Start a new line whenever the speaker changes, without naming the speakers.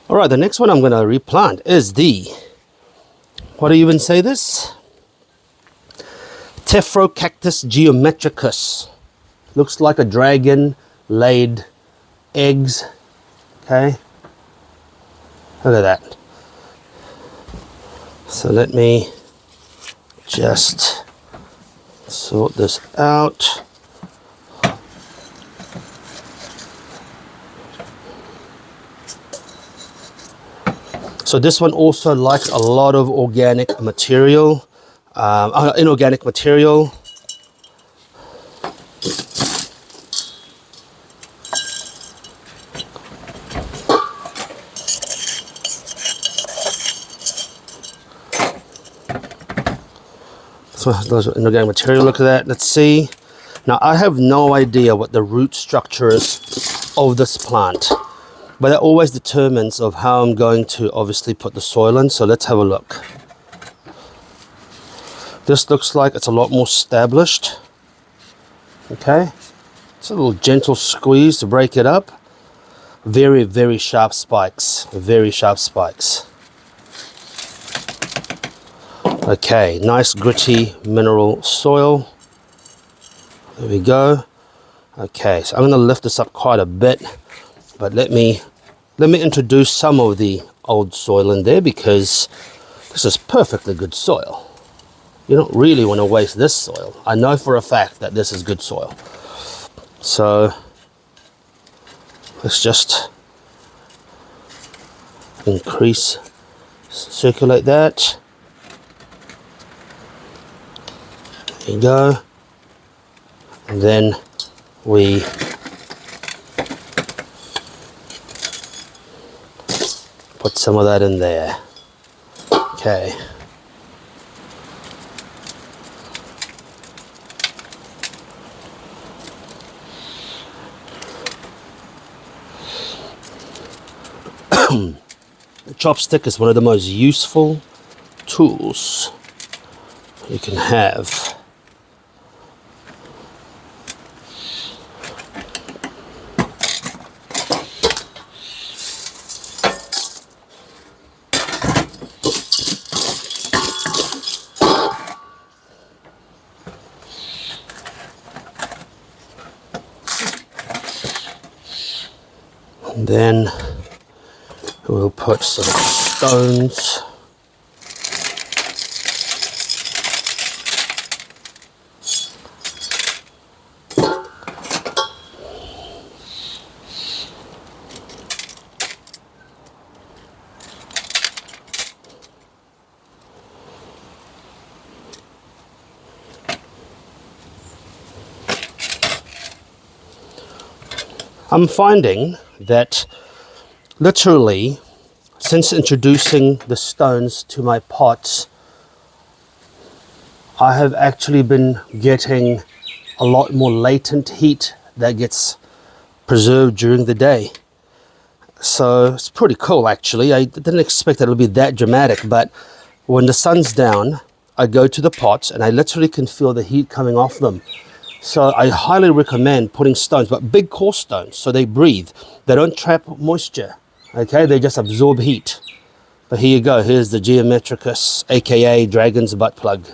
All right, the next one I'm going to replant is the, what do you even say this? Tephrocactus Geometricus. Looks like a dragon laid eggs. Okay, look at that. So let me just sort this out. So this one also likes a lot of organic material, inorganic material. So those inorganic material, look at that. Let's see. Now I have no idea what the root structure is of this plant, but that always determines of how I'm going to obviously put the soil in. So let's have a look. This looks like it's a lot more established. Okay, it's a little gentle squeeze to break it up. Very, very sharp spikes, very sharp spikes. Okay, nice gritty mineral soil. There we go. Okay, so I'm going to lift this up quite a bit, but let me introduce some of the old soil in there, because this is perfectly good soil. You don't really want to waste this soil. I know for a fact that this is good soil. So let's just circulate that. There you go. And then we put some of that in there. Okay. The chopstick is one of the most useful tools you can have. And then we'll put some stones. I'm finding that literally, since introducing the stones to my pots, I have actually been getting a lot more latent heat that gets preserved during the day. So it's pretty cool, actually. I didn't expect that it would be that dramatic, but when the sun's down, I go to the pots and I literally can feel the heat coming off them. So I highly recommend putting stones, but big coarse stones, so they breathe. They don't trap moisture, okay? They just absorb heat. But here you go. Here's the Geometricus, aka Dragon's Butt Plug.